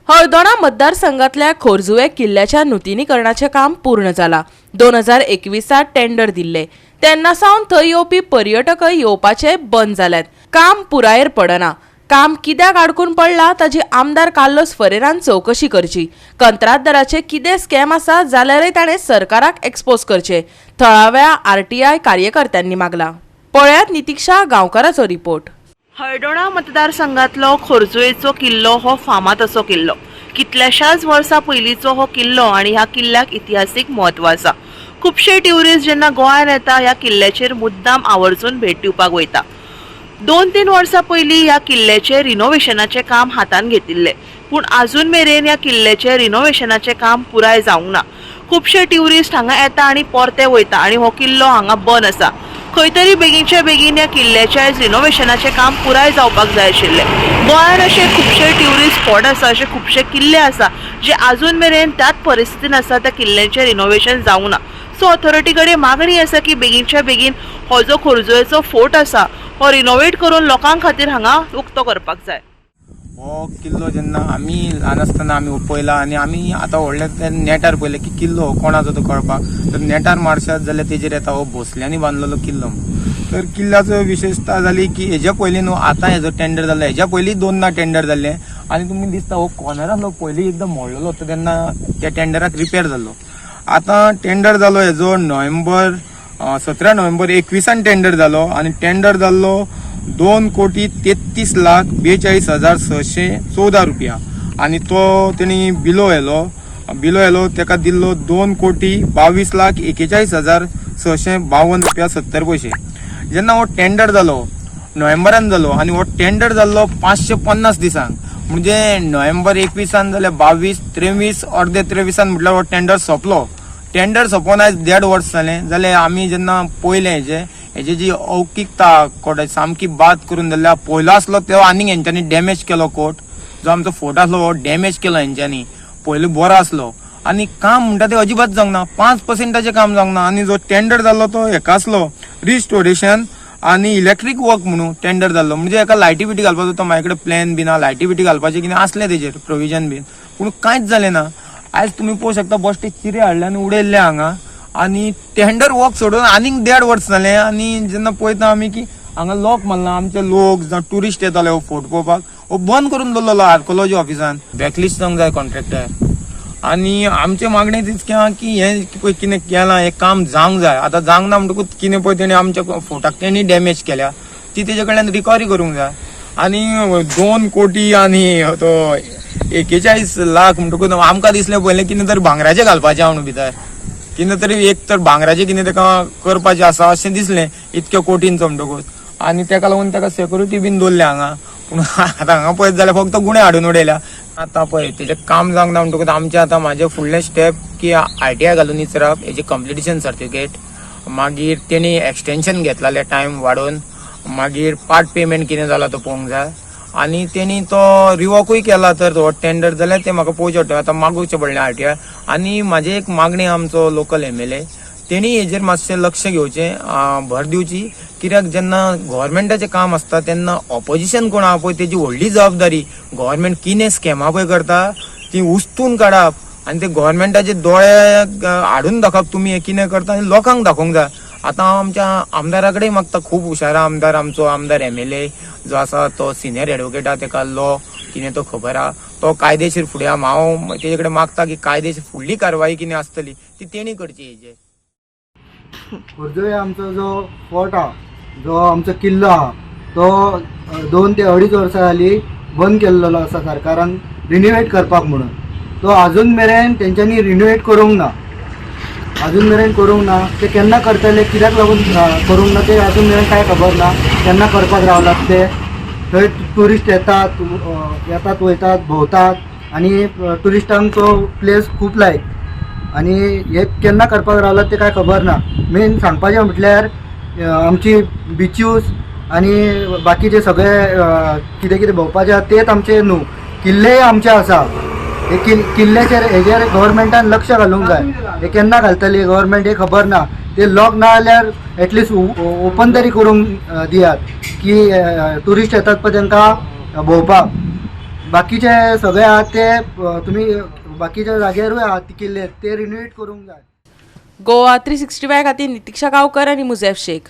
हळदोणा मतदारसंघातल्या खोरजुवे किल्ल्याच्या नूतनीकरणाचे काम पूर्ण जाला। 2021 टेंडर दिल्ले तेन्ना सावन थंय येवपी पर्यटकय येवपाचे बंद जाल्यात। काम पुरायेर पडना। काम कित्याक आडकून पडला ताची आमदार कार्लोस फरेरान चौकशी करची। कंत्राटदाराचे कितें स्कॅम आसा जाल्यारय ताणें सरकाराक एक्सपोज करचे, थळाव्या आरटीआय कार्यकर्त्यांनी मागला। पळयात नितीक्षा गांवकाराचो रिपोर्ट। हळदोणा मतदारसंघातलो खोरजुवेचो किल्लो हो फामाद असो किल्लो। कितल्याशाच वर्सां पयलींचो हो किल्लो आनी ह्या किल्ल्याक इतिहासीक म्हत्व आसा। खुबशे ट्युरिस्ट जेन्ना गोंयांत येता ह्या किल्ल्याचेर मुद्दाम आवर्जून भेट दिवपाक वयता। 2-3 वर्सां पयलीं ह्या किल्ल्याचे रिनोव्हेशनाचे काम हातान घेतिल्ले, पूण आजून मेरेन ह्या किल्ल्याचे रिनोव्हेशनाचे काम पुराय जावंक ना। खुबशे ट्युरिस्ट हांगा येता आनी परते वयता आनी हो किल्लो हांगा बंद आसा। खंय तरी बेगीनच्या बेगीन ह्या किल्ल्याच्या रिनोव्हेशनाचे काम पुराय जावपाक जाय आशिल्ले। गोंयांत अशे खुबशे ट्युरिस्ट स्पॉट आसा, अशे खुबशे किल्ले आसा जे आजून मेरेन त्याच परिस्थितीन आसा, त्या किल्ल्याचें रिनोव्हेशन जावंक ना। सो ऑथॉरिटी कडेन मागणी आसा की बेगीनच्या बेगीन हो जो खोरजुवेचो फोर्ट आसा हो रिनोव्हेट करून लोकां खातीर हांगा उक्तो करपाक जाय। हो किल्लो जेन्ना आमी ल्हान आसतना आमी पळयला आनी आमी आतां व्हडले नेटार पळयले की किल्लो हो कोणाचो तो कळपाक, तर नेटार मारशात जाल्यार तेजेर येता हो भोसल्यांनी बांदलेलो किल्लो। तर किल्ल्याचो विशेशता जाली की हेज्या पयलीं न्हू आतां हेजो टेंडर जाल्लो, हेज्या पयलीं 2दा टेंडर जाल्ले आनी तुमी दिसता हो कॉर्नरांतलो पयलीं एकदम मोडलेलो होतो तेन्ना त्या टेंडराक रिपेर जाल्लो। आतां टेंडर जालो हेजो 17 नोव्हेंबर 21 टेंडर जालो आनी टेंडर जाल्लो 2,33,42,614 रुपया आनी तो तेणी बिलो येलो तेका दिल्लो 2,22,41,652 रुपया 70 पैसे। जेन्ना हो टेंडर जालो नोव्हेंबरान जालो आनी हो टेंडर जाल्लो 550 दिसांक, म्हणजे नोव्हेंबर 21 जाल्यार 22, 23 अर्दे 23 म्हटल्यार हो टेंडर सोंपलो। टेंडर सोंपोवन आयज 1.5 वर्स जालें जाल्यार आमी जेन्ना पळयलें हेजी जी औकिकता कोर्ट सामकी बाद करून जाल्यार पयलो आसलो तो आनीक हेंच्यांनी डॅमेज केलो। कोर्ट जो आमचो फोर्ट आसलो हो डॅमेज केलो हेंच्यांनी, पयलो बरो आसलो आनी काम म्हणटा ते अजिबात जावंक ना, 5% काम जावंक ना। आनी जो टेंडर जाल्लो तो हेका आसलो रिस्टोरेशन आनी इलेक्ट्रीक वर्क म्हणून टेंडर जाल्लो, म्हणजे हेका लायटी बिटी घालपाचो तो म्हाजे कडेन प्लॅन बीन आहा, लायटी बिटी घालपाचें कितें आसलें तेजेर प्रोविजन बीन, पूण कांयच जालें ना। आयज तुमी पळोवंक शकता बश्टे चिरे हाडले आनी उडयल्ले हांगा आनी टेंडर वर्क सोडून आनीक 1.5 वर्स जालें। आनी जेन्ना पळयता आमी की हांगा लॉक मारला, आमचे लोक जावं ट्युरिस्ट येताले हो फोर्ट पळोवपाक हो बंद करून दवरलेलो आर्कोलॉजी ऑफिसान। ब्लॅकलिस्ट जावंक जाय कॉन्ट्रॅक्टर आनी आमचे मागणी तीच की हें पळय कितें केलां हें काम जावंक जाय। आतां जावंक ना म्हणटकूच कितें पळय तेणी आमच्या फोर्टाक तेणी डॅमेज केल्या ती तेजे कडल्यान रिकवरी करूंक जाय। आनी 2 कोटी आनी तो 41 लाख म्हणटकूच आमकां दिसलें पयलें कितें तरी भांगराचें घालपाचें म्हणून भितर, कितें तरी एक तर भांगराचें कितें ताका करपाचें आसा अशें दिसलें इतक्या कोटींचो म्हणटकूच। आनी ताका लागून ताका सेक्युरिटी बीन दवरल्या हांगा, पूण आतां हांगा पळयत जाल्यार फक्त गुणे हाडून उडयल्या। आतां पळय तेजें काम जावंक ना म्हणटकूच आमचें आतां म्हाजें फुडलें स्टेप की आरटीआय घालून इचरप हेजें कंप्लिटेशन सर्टिफिकेट, मागीर तेणी एक्सटेंशन घेतलेलें टायम वाडोवन, मागीर पार्ट पेमेंट कितें जाला तो पळोवंक जाय आनी तेणी तो रिवॉकूय केला तर तो टेंडर जाल्यार ते म्हाका पळोवचें पडटलें। आतां मागोवचें पडलें आरटीआय। आनी म्हाजी एक मागणी आमचो लोकल MLA तेणी हेजेर मातशें लक्ष घेवचें, भर दिवची, कित्याक जेन्ना गव्हर्मेंटाचें काम आसता तेन्ना ऑपोजिशन कोण आहा पळय तेजी व्हडली जबाबदारी गव्हर्मेंट कितें स्कॅमां पळय करता ती उस्तून काडप आनी ते गव्हर्मेंटाचे दोळे हाडून दाखोवप तुमी हें कितें करता आनी लोकांक दाखोवंक जाय। आतां हांव आमच्या आमदारा कडेन मागता, खूब हुशार आमदार आमचो आमदार MLA जो आसा तो सिनियर एडवोकेट आहा, ताका लॉ कितें तो खबर आहा, तो कायदेशीर फुडें आहा। हांव तेजे कडेन मागता की कायदेशीर फुडली कारवाई कितें आसतली ती तेणी करची। हेजेर खोरजुवे आमचो जो फोर्ट आहा, जो आमचो किल्लो आहा तो 2 ते 2.5 वर्सां जालीं बंद केल्लो आसा सरकारान रिनोव्हेट करपाक म्हणून। तो आजून मेरेन तेंच्यांनी रिनोव्हेट करूंक ना, ते केन्ना करतले, कित्याक लागून करूंक ना ते आजून मेरेन कांय खबर ना, केन्ना करपाक रावलात ते। थंय ट्युरिस्ट येतात वयतात भोंवतात आनी ट्युरिस्टांक तो प्लेस खूब लायक आनी हे केन्ना करपाक रावलात ते कांय खबर ना। मेन सांगपाचें म्हटल्यार आमची बिचूस आनी बाकीचे सगळे कितें भोंवपाचें आसा तेच आमचे न्हू, किल्लेय आमचे आसा। हे किल्ल्याचेर हेजेर गव्हर्मेंटान लक्ष घालूंक जाय। हे केन्ना घालतली गव्हर्मेंट हे खबर ना। ते लॉक ना जाल्यार एटलिस्ट ओपन तरी करूंक दियात की ट्युरिस्ट येतात पळय तांकां भोंवपाक। बाकीचे सगळे आहात ते तुम्ही बाकीच्या जाग्यारूय आहात ते किल्ले ते रिन्युएट करूंक जाय. गोवा 365 खातीर नितीक्षा गांवकर आनी मुझेफ शेख.